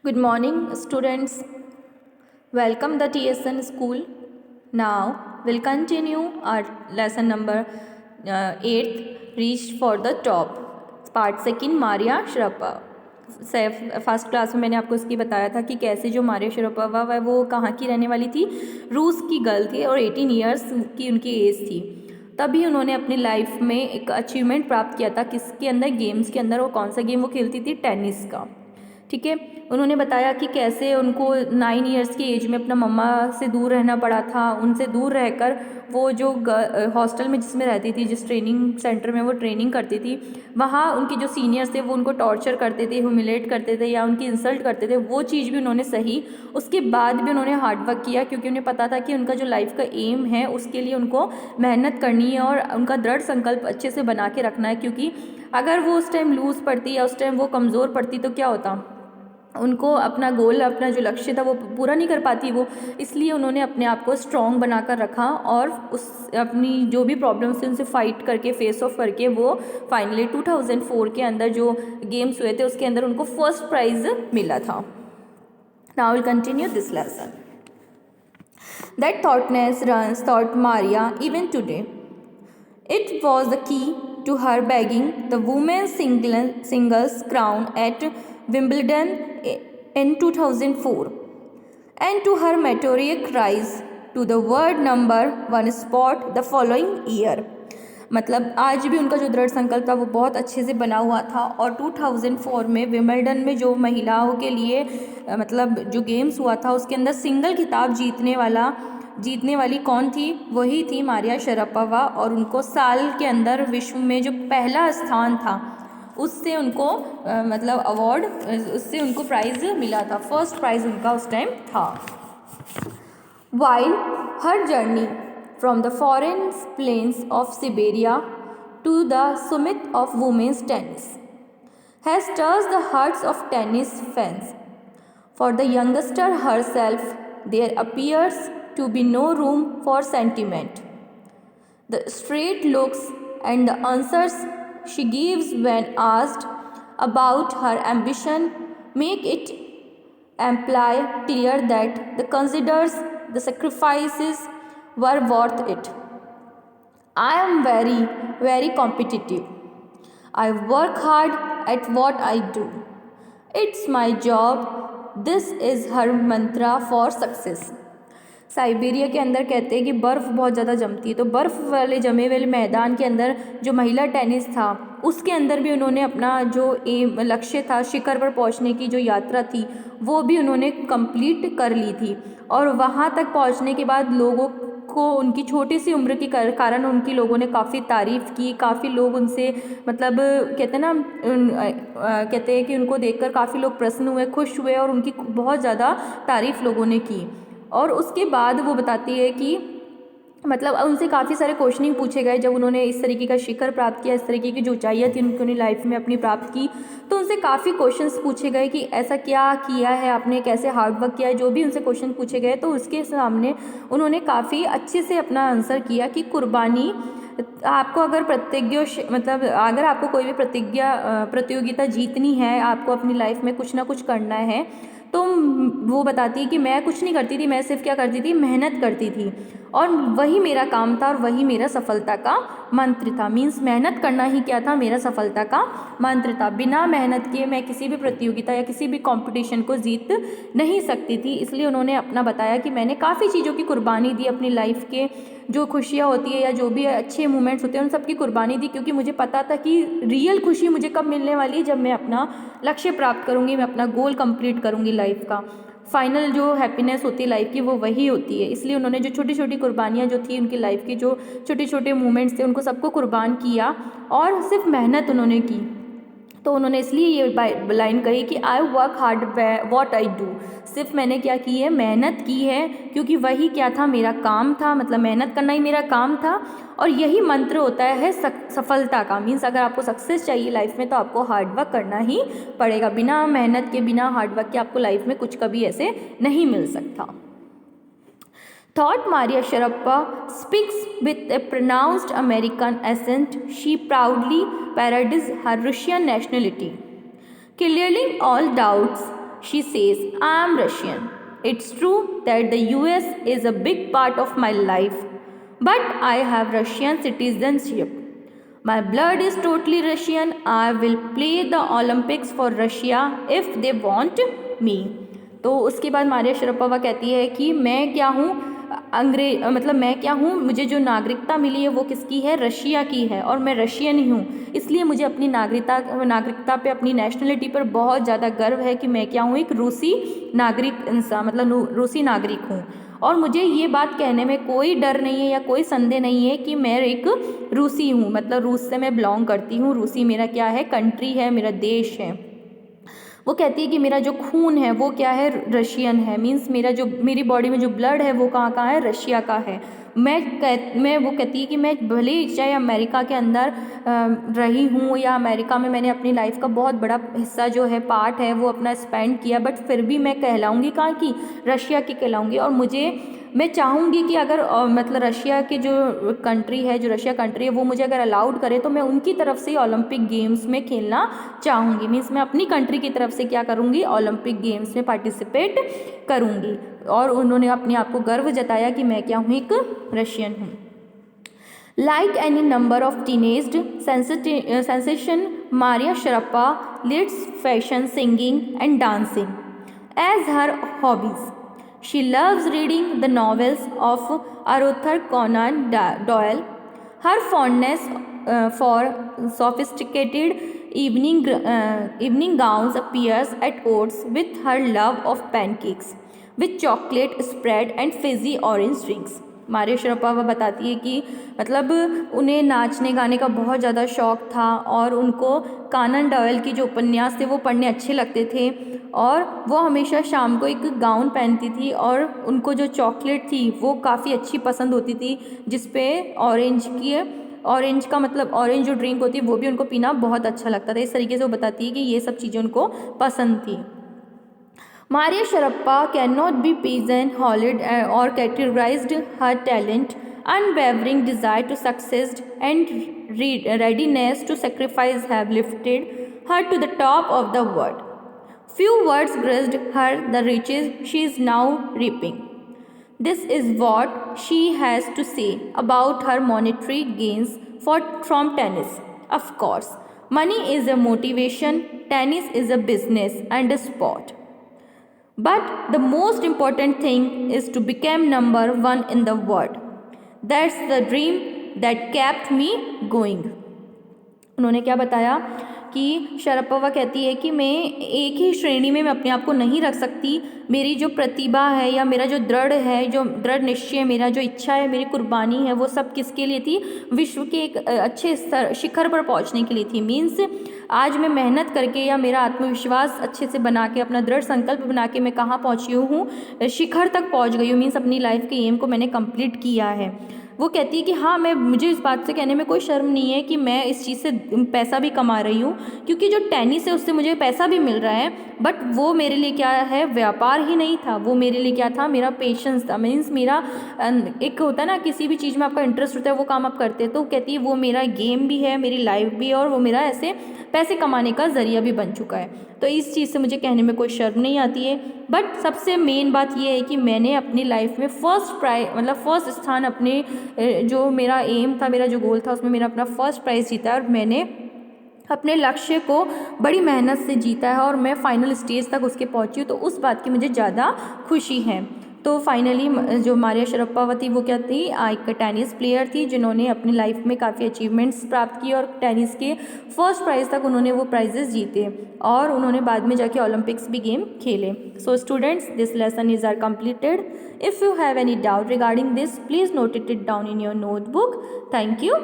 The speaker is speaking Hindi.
Good morning, students. Welcome the TSN school. Now we'll continue our lesson number 8th, Reach for the Top. Part second, Maria Sharapova. First class में मैंने आपको इसकी बताया था कि कैसे जो मारिया शरापोवा वो कहाँ की रहने वाली थी, रूस की गर्ल थी और 18 इयर्स की उनकी एज थी। तभी उन्होंने अपनी लाइफ में एक अचीवमेंट प्राप्त किया था। किसके अंदर? गेम्स के अंदर। और कौन सा गेम वो खेलती थी? टेनिस का। ठीक है। उन्होंने बताया कि कैसे उनको 9 इयर्स की एज में अपना मम्मा से दूर रहना पड़ा था। उनसे दूर रहकर वो जो हॉस्टल में जिसमें रहती थी, जिस ट्रेनिंग सेंटर में वो ट्रेनिंग करती थी, वहाँ उनके जो सीनियर्स थे वो उनको टॉर्चर करते थे, ह्यूमिलेट करते थे या उनकी इंसल्ट करते थे। वो चीज़ भी उन्होंने सही। उसके बाद भी उन्होंने हार्डवर्क किया, क्योंकि उन्हें पता था कि उनका जो लाइफ का एम है उसके लिए उनको मेहनत करनी है और उनका दृढ़ संकल्प अच्छे से बना के रखना है। क्योंकि अगर वो उस टाइम लूज़ पड़ती या उस टाइम वो कमज़ोर पड़ती तो क्या होता, उनको अपना गोल, अपना जो लक्ष्य था वो पूरा नहीं कर पाती वो। इसलिए उन्होंने अपने आप को स्ट्रॉन्ग बनाकर रखा और उस अपनी जो भी प्रॉब्लम्स थी उनसे फाइट करके, फेस ऑफ करके वो फाइनली 2004 के अंदर जो गेम्स हुए थे उसके अंदर उनको फर्स्ट प्राइज़ मिला था। Now will continue this lesson. That thoughtness runs thought Maria even today. It was the key to her bagging the women's singles crown at Wimbledon in 2004 and to her meteoric rise to the world number 1 spot the following year. मतलब आज भी उनका जो दृढ़ संकल्प था वो बहुत अच्छे से बना हुआ था। और 2004 में विंबलडन में जो महिलाओं के लिए मतलब जो गेम्स हुआ था उसके अंदर सिंगल खिताब जीतने वाली कौन थी? वही थी मारिया शरापोवा। और उनको साल के अंदर विश्व में जो पहला स्थान था उससे उनको मतलब अवार्ड, उससे उनको प्राइज़ मिला था। फर्स्ट प्राइज़ उनका उस टाइम था। While her journey from the foreign plains of Siberia to the summit of women's tennis has touched the hearts of tennis fans, for the youngster herself there appears to be no room for sentiment. The straight looks and the answers she gives when asked about her ambition make it imply clear that the considers the sacrifices were worth it. I am very, very competitive. I work hard at what I do. It's my job. This is her mantra for success. Siberia के अंदर कहते हैं कि बर्फ़ बहुत ज़्यादा जमती है, तो बर्फ़ वाले जमे हुए मैदान के अंदर जो महिला टेनिस था उसके अंदर भी उन्होंने अपना जो एम लक्ष्य था, शिखर पर पहुंचने की जो यात्रा थी वो भी उन्होंने कंप्लीट कर ली थी। और वहां तक पहुंचने के बाद लोगों को उनकी छोटी सी उम्र के कारण उनकी लोगों ने काफ़ी तारीफ़ की। काफ़ी लोग उनसे मतलब कहते हैं ना, कहते हैं कि उनको देखकर काफ़ी लोग प्रसन्न हुए, खुश हुए और उनकी बहुत ज़्यादा तारीफ़ लोगों ने की। और उसके बाद वो बताती है कि मतलब उनसे काफ़ी सारे क्वेश्चनिंग पूछे गए जब उन्होंने इस तरीके का शिखर प्राप्त किया, इस तरीके की जो ऊंचाइयाँ थी उन्होंने लाइफ में अपनी प्राप्त की। तो उनसे काफ़ी क्वेश्चंस पूछे गए कि ऐसा क्या किया है आपने, कैसे हार्डवर्क किया है, जो भी उनसे क्वेश्चन पूछे गए तो उसके सामने उन्होंने काफ़ी अच्छे से अपना आंसर किया कि कुर्बानी आपको अगर मतलब अगर आपको कोई भी प्रतियोगिता जीतनी है, आपको अपनी लाइफ में कुछ ना कुछ करना है, तो वो बताती है कि मैं कुछ नहीं करती थी, मैं सिर्फ क्या करती थी, मेहनत करती थी और वही मेरा काम था और वही मेरा सफलता का मंत्र था। मीन्स मेहनत करना ही क्या था, मेरा सफलता का मंत्र था। बिना मेहनत किए मैं किसी भी प्रतियोगिता या किसी भी कंपटीशन को जीत नहीं सकती थी। इसलिए उन्होंने अपना बताया कि मैंने काफ़ी चीज़ों की कुर्बानी दी, अपनी लाइफ के जो खुशियाँ होती है या जो भी अच्छे मोमेंट्स होते हैं उन सब की कुर्बानी दी, क्योंकि मुझे पता था कि रियल खुशी मुझे कब मिलने वाली है, जब मैं अपना लक्ष्य प्राप्त करूँगी, मैं अपना गोल कंप्लीट करूँगी लाइफ का। फाइनल जो हैप्पीनेस होती है लाइफ की वो वही होती है। इसलिए उन्होंने जो छोटी छोटी कुर्बानियाँ जो थी, उनकी लाइफ के जो छोटे छोटे मोमेंट्स थे उनको सबको कुर्बान किया और सिर्फ मेहनत उन्होंने की। तो उन्होंने इसलिए ये लाइन कही कि I work hard what I do. सिर्फ मैंने क्या की है, मेहनत की है, क्योंकि वही क्या था, मेरा काम था। मतलब मेहनत करना ही मेरा काम था और यही मंत्र होता है सफलता का। मीन्स अगर आपको सक्सेस चाहिए लाइफ में तो आपको हार्डवर्क करना ही पड़ेगा। बिना मेहनत के, बिना हार्डवर्क के आपको लाइफ में कुछ कभी ऐसे नहीं मिल सकता। Thought Maria Sharapova speaks with a pronounced American accent. She proudly parades her Russian nationality. Clearing all doubts, she says, I am Russian. It's true that the US is a big part of my life, but I have Russian citizenship. My blood is totally Russian. I will play the Olympics for Russia if they want me. तो उसके बाद मारिया शरापोवा कहती है कि मैं क्या हूँ, मतलब मैं क्या हूँ, मुझे जो नागरिकता मिली है वो किसकी है, रशिया की है, और मैं रशियन ही हूँ, इसलिए मुझे अपनी नागरिकता पे, अपनी नेशनलिटी पर बहुत ज़्यादा गर्व है कि मैं क्या हूँ, एक रूसी नागरिक इंसान, मतलब रूसी नागरिक हूँ। और मुझे ये बात कहने में कोई डर नहीं है या कोई संदेह नहीं है कि मैं एक रूसी हूँ, मतलब रूस से मैं बिलोंग करती हूँ, रूसी मेरा क्या है, कंट्री है, मेरा देश है। वो कहती है कि मेरा जो खून है वो क्या है, रशियन है, मींस मेरी बॉडी में जो ब्लड है वो कहाँ है, रशिया का है। मैं वो कहती है कि मैं भले ही चाहे अमेरिका के अंदर रही हूँ या अमेरिका में मैंने अपनी लाइफ का बहुत बड़ा हिस्सा जो है, पार्ट है, वो अपना स्पेंड किया, बट फिर भी मैं कहलाऊँगी कहाँ की, रशिया की कहलाऊँगी। और मैं चाहूँगी कि अगर मतलब रशिया की जो कंट्री है, जो रशिया कंट्री है, वो मुझे अगर अलाउड करे तो मैं उनकी तरफ से ओलंपिक गेम्स में खेलना चाहूँगी। मीन्स मैं अपनी कंट्री की तरफ से क्या करूँगी, ओलंपिक गेम्स में पार्टिसिपेट करूँगी। और उन्होंने अपने आप को गर्व जताया कि मैं क्या हूँ, एक रशियन हूँ। Like any number of teenage sensation, Maria Sharapova leads fashion, singing and dancing as her hobbies. She loves reading the novels of Arthur Conan Doyle. Her fondness for sophisticated evening gowns appears at odds with her love of pancakes with chocolate spread and fizzy orange drinks. Maria Sharapova बताती है कि मतलब उन्हें नाचने गाने का बहुत ज़्यादा शौक़ था और उनको कानन डॉयल की जो उपन्यास थे वो पढ़ने अच्छे लगते थे, और वो हमेशा शाम को एक गाउन पहनती थी और उनको जो चॉकलेट थी वो काफ़ी अच्छी पसंद होती थी, जिस पे ऑरेंज का मतलब ऑरेंज जो ड्रिंक होती है वो भी उनको पीना बहुत अच्छा लगता था। इस तरीके से वो बताती है कि ये सब चीज़ें उनको पसंद थी। Maria Sharapova cannot be pigeonholed or categorized. Her talent, unwavering desire to succeed, and readiness to sacrifice have lifted her to the top of the world. Few words graced her the riches she is now reaping. This is what she has to say about her monetary gains from tennis. Of course, money is a motivation, tennis is a business and a sport. But the most important thing is to become number one in the world. That's the dream that kept me going. उन्होंने क्या बताया कि शरापोवा कहती है कि मैं एक ही श्रेणी में मैं अपने आप को नहीं रख सकती। मेरी जो प्रतिभा है या मेरा जो दृढ़ निश्चय, मेरा जो इच्छा है, मेरी कुर्बानी है, वो सब किसके लिए थी, विश्व के एक अच्छे शिखर पर पहुंचने के लिए थी। मीन्स आज मैं मेहनत करके या मेरा आत्मविश्वास अच्छे से बना के, अपना दृढ़ संकल्प बना के मैं कहाँ पहुँची हूँ, शिखर तक पहुँच गई हूँ। मीन्स अपनी लाइफ के एम को मैंने कंप्लीट किया है। वो कहती है कि हाँ, मुझे इस बात से कहने में कोई शर्म नहीं है कि मैं इस चीज़ से पैसा भी कमा रही हूँ, क्योंकि जो टेनिस है उससे मुझे पैसा भी मिल रहा है, बट वो मेरे लिए क्या है, व्यापार ही नहीं था, वो मेरे लिए क्या था, मेरा पेशेंस था। मीन्स मेरा एक होता है ना, किसी भी चीज़ में आपका इंटरेस्ट होता है वो काम आप करते हैं, तो कहती है वो मेरा गेम भी है, मेरी लाइफ भी है, और वो मेरा ऐसे पैसे कमाने का ज़रिया भी बन चुका है। तो इस चीज़ से मुझे कहने में कोई शर्म नहीं आती है। बट सबसे मेन बात ये है कि मैंने अपनी लाइफ में फर्स्ट स्थान, अपने जो मेरा एम था, मेरा जो गोल था, उसमें मेरा अपना फर्स्ट प्राइज़ जीता है, और मैंने अपने लक्ष्य को बड़ी मेहनत से जीता है और मैं फाइनल स्टेज तक उसके पहुंची हूँ, तो उस बात की मुझे ज़्यादा खुशी है। तो फाइनली जो मारिया शरापोवा थी वो क्या थी, एक टेनिस प्लेयर थी जिन्होंने अपनी लाइफ में काफ़ी अचीवमेंट्स प्राप्त किए और टेनिस के फर्स्ट प्राइज़ तक उन्होंने वो प्राइजेस जीते, और उन्होंने बाद में जाके ओलंपिक्स भी गेम खेले। So students, this lesson is are completed. If you have any doubt regarding this, please note it down in your notebook. Thank you.